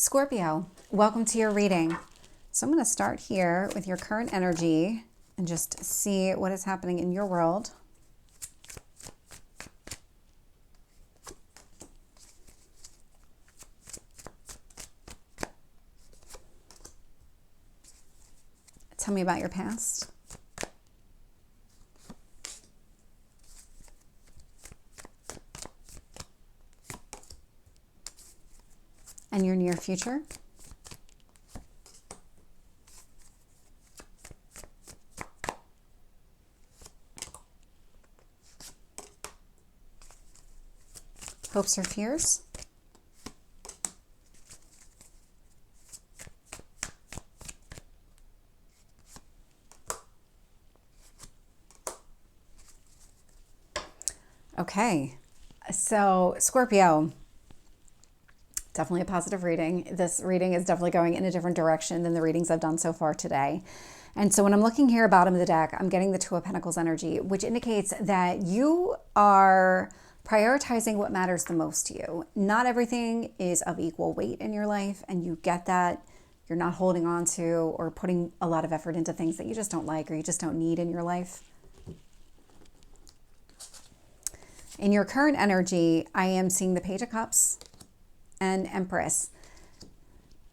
Scorpio, welcome to your reading. So I'm going to start here with your current energy and just see what is happening in your world. Tell me about your past. And your near future. Hopes or fears. Okay, so Scorpio. Definitely a positive reading. This reading is definitely going in a different direction than the readings I've done so far today. And so when I'm looking here, bottom of the deck, I'm getting the Two of Pentacles energy, which indicates that you are prioritizing what matters the most to you. Not everything is of equal weight in your life, and you get that. You're not holding on to or putting a lot of effort into things that you just don't like or you just don't need in your life. In your current energy, I am seeing the Page of Cups and Empress.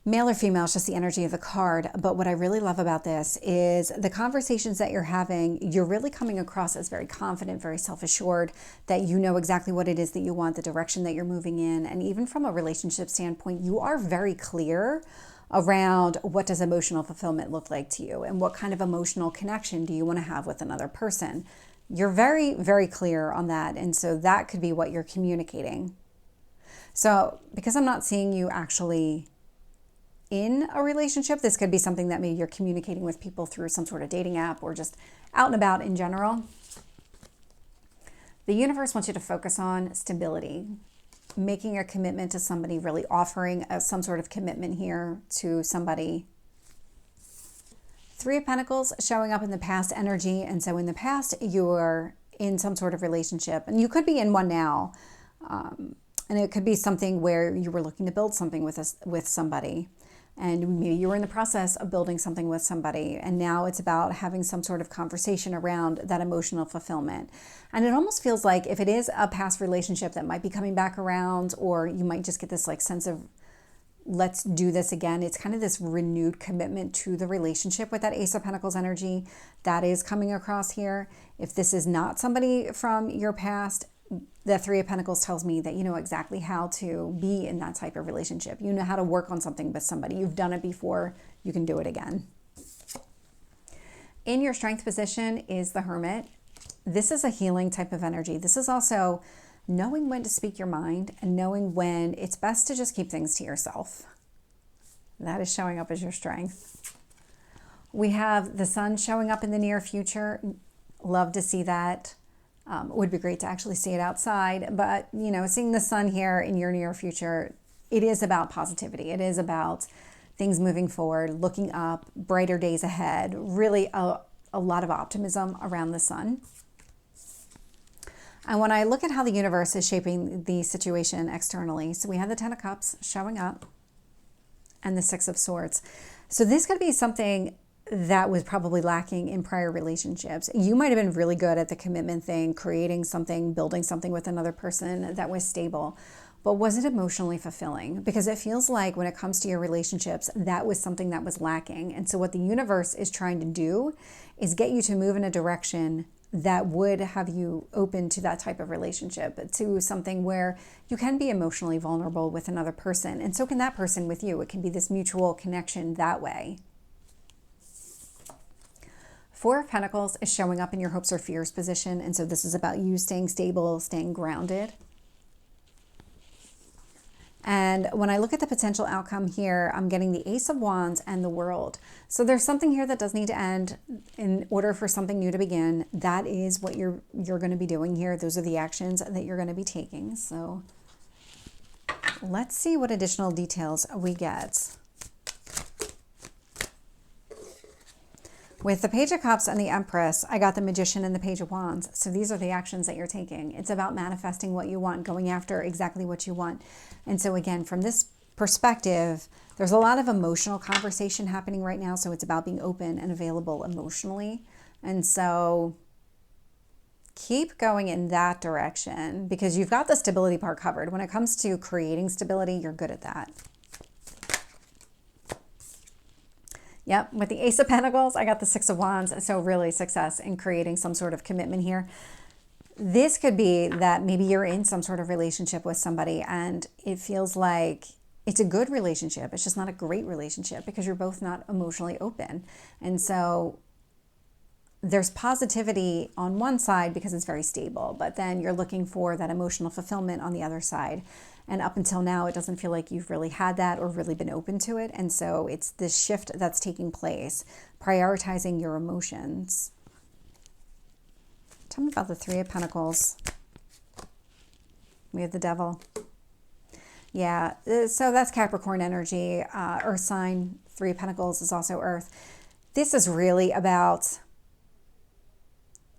Male or female is just the energy of the card. But what I really love about this is the conversations that you're having, you're really coming across as very confident, very self-assured, that you know exactly what it is that you want, the direction that you're moving in. And even from a relationship standpoint, you are very clear around what does emotional fulfillment look like to you and what kind of emotional connection do you want to have with another person. You're very, very clear on that. And so that could be what you're communicating. So because I'm not seeing you actually in a relationship, this could be something that maybe you're communicating with people through some sort of dating app or just out and about in general. The universe wants you to focus on stability, making a commitment to somebody, really offering some sort of commitment here to somebody. Three of Pentacles showing up in the past energy. And so in the past, you're in some sort of relationship, and you could be in one now. And it could be something where you were looking to build something with somebody. And maybe you were in the process of building something with somebody. And now it's about having some sort of conversation around that emotional fulfillment. And it almost feels like if it is a past relationship that might be coming back around, or you might just get this like sense of, let's do this again. It's kind of this renewed commitment to the relationship with that Ace of Pentacles energy that is coming across here. If this is not somebody from your past, the Three of Pentacles tells me that you know exactly how to be in that type of relationship. You know how to work on something with somebody. You've done it before. You can do it again. In your strength position is the Hermit. This is a healing type of energy. This is also knowing when to speak your mind and knowing when it's best to just keep things to yourself. That is showing up as your strength. We have the Sun showing up in the near future. Love to see that. It would be great to actually see it outside, but you know, seeing the Sun here in your near future, it is about positivity. It is about things moving forward, looking up, brighter days ahead, really a lot of optimism around the Sun. And when I look at how the universe is shaping the situation externally, so we have the Ten of Cups showing up and the Six of Swords. So this could be something that was probably lacking in prior relationships. You might have been really good at the commitment thing, creating something, building something with another person that was stable, but was it emotionally fulfilling? Because it feels like when it comes to your relationships, that was something that was lacking. And so what the universe is trying to do is get you to move in a direction that would have you open to that type of relationship, to something where you can be emotionally vulnerable with another person. And so can that person with you. It can be this mutual connection that way. Four of Pentacles is showing up in your hopes or fears position. And so this is about you staying stable, staying grounded. And when I look at the potential outcome here, I'm getting the Ace of Wands and the World. So there's something here that does need to end in order for something new to begin. That is what you're going to be doing here. Those are the actions that you're going to be taking. So let's see what additional details we get. With the Page of Cups and the Empress, I got the Magician and the Page of Wands. So these are the actions that you're taking. It's about manifesting what you want, going after exactly what you want. And so again, from this perspective, there's a lot of emotional conversation happening right now. So it's about being open and available emotionally. And so keep going in that direction because you've got the stability part covered. When it comes to creating stability, you're good at that. Yep, with the Ace of Pentacles, I got the Six of Wands. So really success in creating some sort of commitment here. This could be that maybe you're in some sort of relationship with somebody and it feels like it's a good relationship. It's just not a great relationship because you're both not emotionally open. And so there's positivity on one side because it's very stable, but then you're looking for that emotional fulfillment on the other side. And up until now, it doesn't feel like you've really had that or really been open to it. And so it's this shift that's taking place, prioritizing your emotions. Tell me about the Three of Pentacles. We have the Devil. Yeah, so that's Capricorn energy. Earth sign, Three of Pentacles is also Earth. This is really about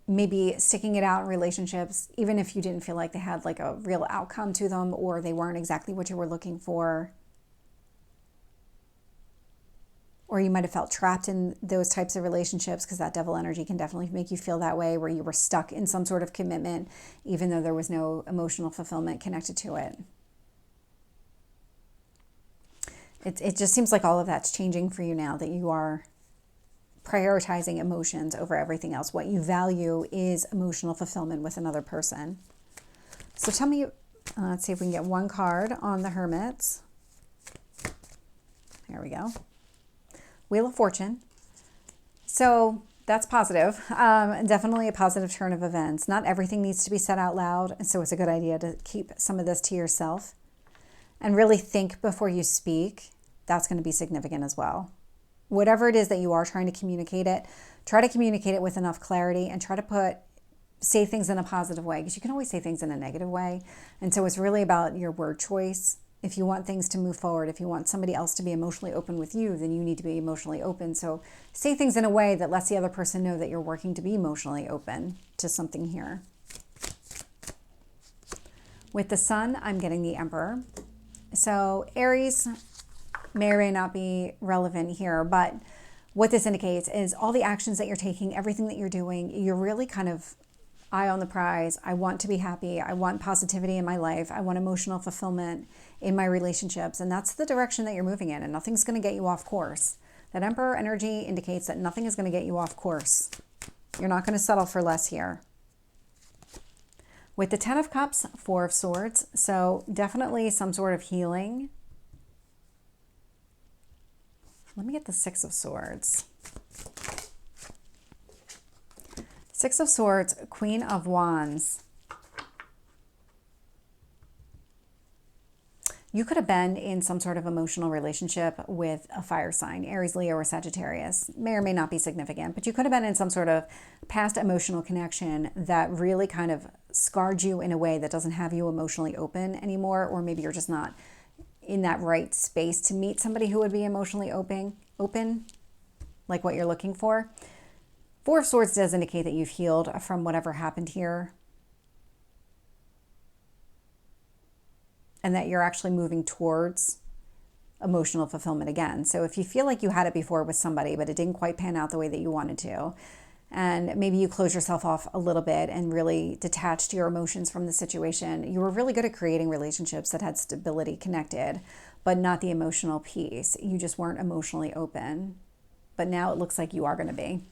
maybe sticking it out in relationships, even if you didn't feel like they had like a real outcome to them or they weren't exactly what you were looking for. Or you might have felt trapped in those types of relationships because that Devil energy can definitely make you feel that way, where you were stuck in some sort of commitment, even though there was no emotional fulfillment connected to it. It just seems like all of that's changing for you now, that you are prioritizing emotions over everything else. What you value is emotional fulfillment with another person. So tell me, let's see if we can get one card on the Hermits. There we go. Wheel of Fortune. So that's positive. Definitely a positive turn of events. Not everything needs to be said out loud. And so it's a good idea to keep some of this to yourself and really think before you speak. That's going to be significant as well. Whatever it is that you are trying to communicate it, try to communicate it with enough clarity and try to say things in a positive way, because you can always say things in a negative way. And so it's really about your word choice. If you want things to move forward, if you want somebody else to be emotionally open with you, then you need to be emotionally open. So say things in a way that lets the other person know that you're working to be emotionally open to something here. With the Sun, I'm getting the Emperor. So Aries may or may not be relevant here, but what this indicates is all the actions that you're taking, everything that you're doing, you're really kind of eye on the prize. I want to be happy. I want positivity in my life. I want emotional fulfillment in my relationships. And that's the direction that you're moving in, and nothing's going to get you off course. That Emperor energy indicates that nothing is going to get you off course. You're not going to settle for less here. With the Ten of Cups, Four of Swords, so definitely some sort of healing. Let me get the Six of Swords. Six of Swords, Queen of Wands. You could have been in some sort of emotional relationship with a fire sign, Aries, Leo, or Sagittarius. May or may not be significant, but you could have been in some sort of past emotional connection that really kind of scarred you in a way that doesn't have you emotionally open anymore, or maybe you're just not in that right space to meet somebody who would be emotionally open, like what you're looking for. Four of Swords does indicate that you've healed from whatever happened here, and that you're actually moving towards emotional fulfillment again. So if you feel like you had it before with somebody, but it didn't quite pan out the way that you wanted to, and maybe you close yourself off a little bit and really detached your emotions from the situation, you were really good at creating relationships that had stability connected, but not the emotional piece. You just weren't emotionally open. But now it looks like you are going to be.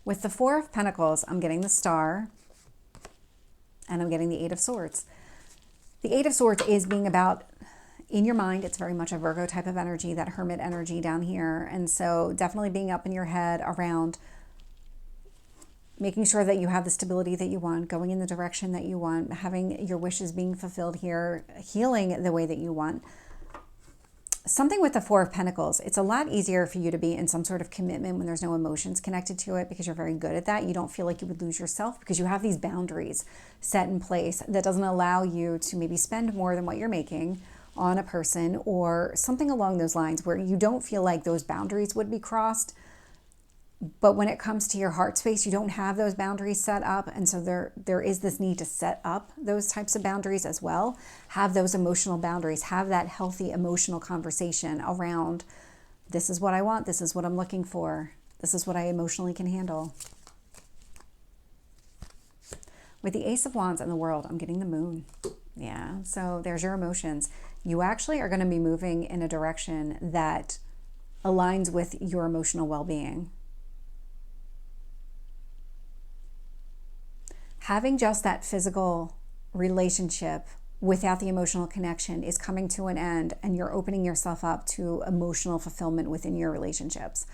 With the Four of Pentacles, I'm getting the Star, and I'm getting the Eight of Swords. The Eight of Swords is being about in your mind. It's very much a Virgo type of energy, that hermit energy down here. And so definitely being up in your head around making sure that you have the stability that you want, going in the direction that you want, having your wishes being fulfilled here, healing the way that you want. Something with the Four of Pentacles, it's a lot easier for you to be in some sort of commitment when there's no emotions connected to it, because you're very good at that. You don't feel like you would lose yourself because you have these boundaries set in place that doesn't allow you to maybe spend more than what you're making on a person, or something along those lines, where you don't feel like those boundaries would be crossed. But when it comes to your heart space, you don't have those boundaries set up. And so there is this need to set up those types of boundaries as well. Have those emotional boundaries. Have that healthy emotional conversation around, this is what I want. This is what I'm looking for. This is what I emotionally can handle. With the Ace of Wands and the World, I'm getting the Moon. Yeah, so there's your emotions. You actually are going to be moving in a direction that aligns with your emotional well-being. Having just that physical relationship without the emotional connection is coming to an end, and you're opening yourself up to emotional fulfillment within your relationships.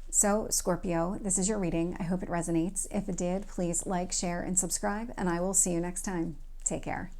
So, Scorpio, this is your reading. I hope it resonates. If it did, please like, share, and subscribe, and I will see you next time. Take care.